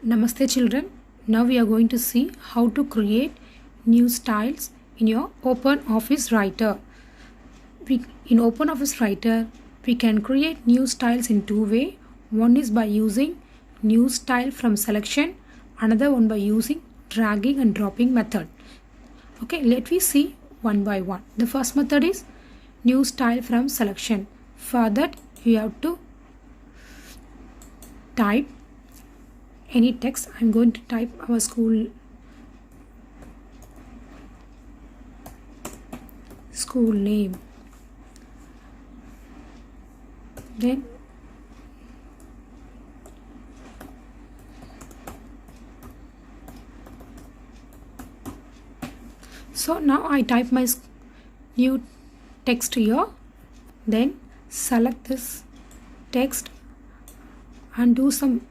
Namaste children. Now we are going to see how to create new styles in your OpenOffice Writer. In OpenOffice Writer, we can create new styles in two ways. One is by using new style from selection, another one by using dragging and dropping method. Okay, let me see one by one. The first method is new style from selection. For that, you have to type any text. I'm going to type our school name. Then so now I type my new text here. Then select this text and do some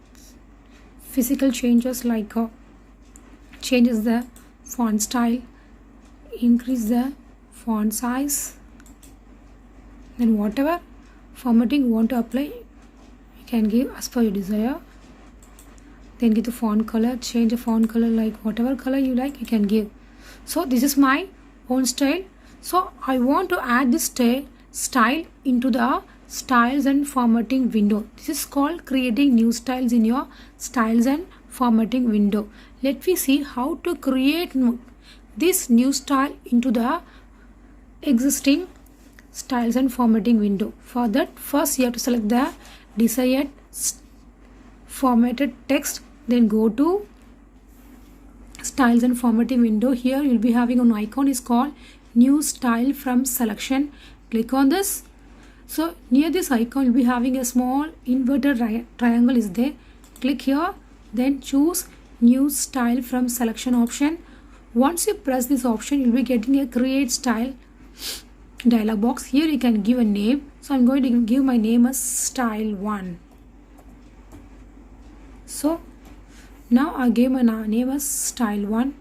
physical changes like changes the font style, increase the font size, then whatever formatting you want to apply you can give as per your desire. Then give the font color, change the font color like whatever color you like you can give. So this is my own style. So I want to add this style into the styles and formatting window. This is called creating new styles in your styles and formatting window. Let me see how to create this new style into the existing styles and formatting window. For that, first you have to select the desired formatted text, then go to styles and formatting window. Here you will be having an icon is called new style from selection. Click on this. So near this icon you'll be having a small inverted triangle is there. Click here, then choose new style from selection option. Once you press this option you'll be getting a create style dialog box. Here you can give a name. So I'm going to give my name as style 1. So now I gave my name as style 1.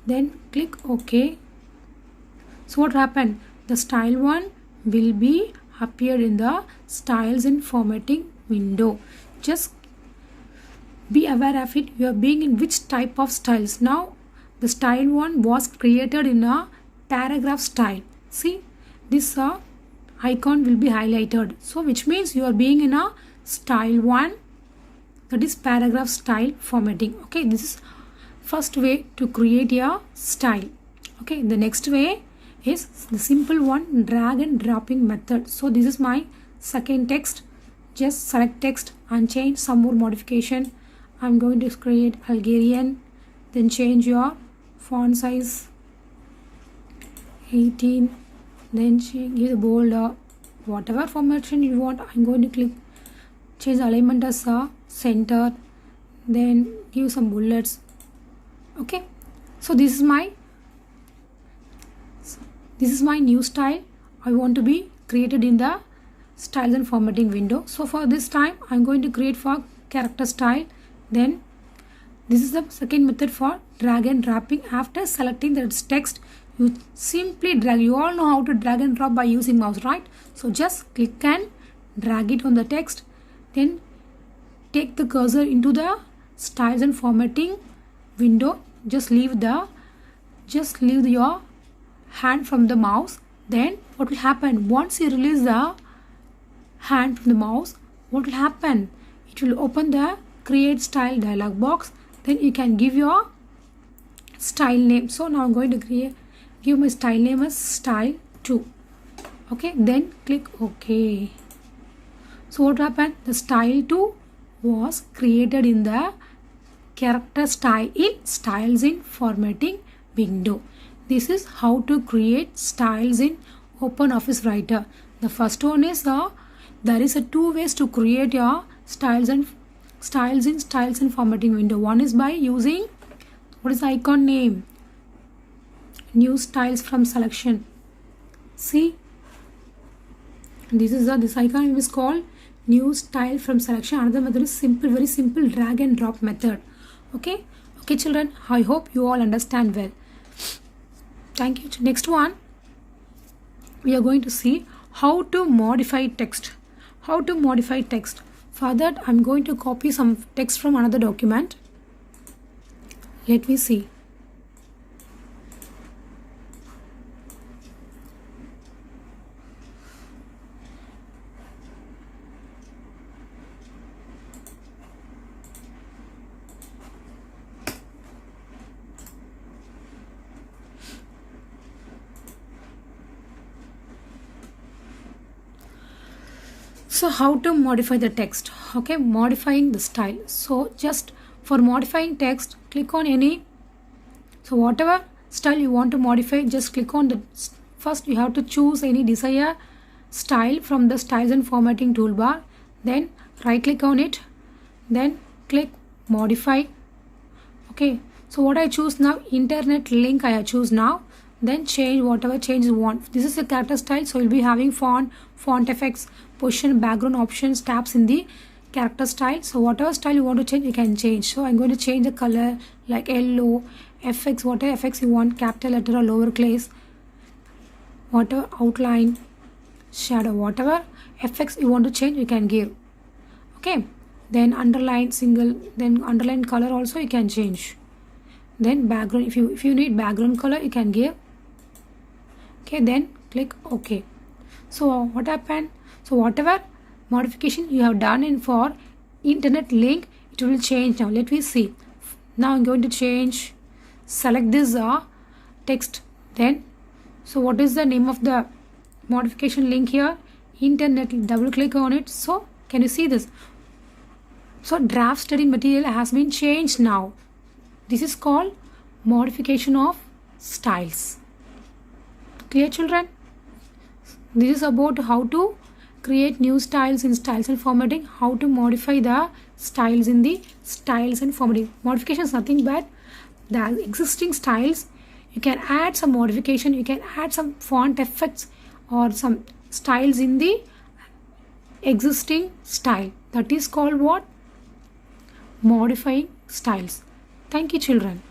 Then click OK. So what happened? The style 1 will be appeared in the styles and formatting window. Just be aware of it. You are being in which type of styles. Now the style 1 was created in a paragraph style. See, this icon will be highlighted. So which means you are being in a style 1, that is paragraph style formatting. Okay, this is first way to create a style. Okay, the next way is the simple one, drag and dropping method. So this is my second text. Just select text and change some more modification. I'm going to create Algerian, then change your font size 18, then give the bold whatever formatting you want. I'm going to click change the alignment as center, then give some bullets. Okay, so this is my new style. I want to be created in the styles and formatting window. So for this time I'm going to create for character style. Then this is the second method for drag and dropping. After selecting the text you simply drag. You all know how to drag and drop by using mouse, right? So just click and drag it on the text, then take the cursor into the styles and formatting window. Just leave your hand from the mouse. Then what will happen? Once you release the hand from the mouse, what will happen? It will open the create style dialog box. Then you can give your style name. So now I'm going to give my style name as style 2. Okay, then click OK. So what happened? The style 2 was created in the character style in styles in formatting window. This is how to create styles in OpenOffice Writer. The first one is there is two ways to create your styles in styles and formatting window. One is by using what is the icon name? New styles from selection. See, this icon is called new style from selection. Another method is very simple drag and drop method. Okay children, I hope you all understand well. Thank you. Next one, we are going to see how to modify text. For that, I'm going to copy some text from another document. Let me see. So how to modify the text? Okay, modifying the style. So just for modifying text, click on any. So whatever style you want to modify, just click on the first. You have to choose any desired style from the styles and formatting toolbar. Then right click on it. Then click modify. Okay. So what I choose now, internet link I choose now. Then change whatever change you want. This is the character style, so you'll be having font effects, position, background options, tabs in the character style. So whatever style you want to change, you can change. So I'm going to change the color like yellow, FX, whatever FX you want, capital letter or lowercase, whatever outline, shadow, whatever FX you want to change, you can give. Okay. Then underline single, then underline color also you can change. Then background, if you need background color, you can give. Okay, then click OK. So what happened? So whatever modification you have done in for internet link, it will change now. Let me see. Now I'm going to change. Select this text. Then so what is the name of the modification link here? Internet. Double click on it. So can you see this? So draft study material has been changed now. This is called modification of styles. Clear, children? This is about how to create new styles in styles and formatting, how to modify the styles in the styles and formatting. Modification is nothing but the existing styles. You can add some modification, you can add some font effects or some styles in the existing style. That is called what? Modifying styles. Thank you, children.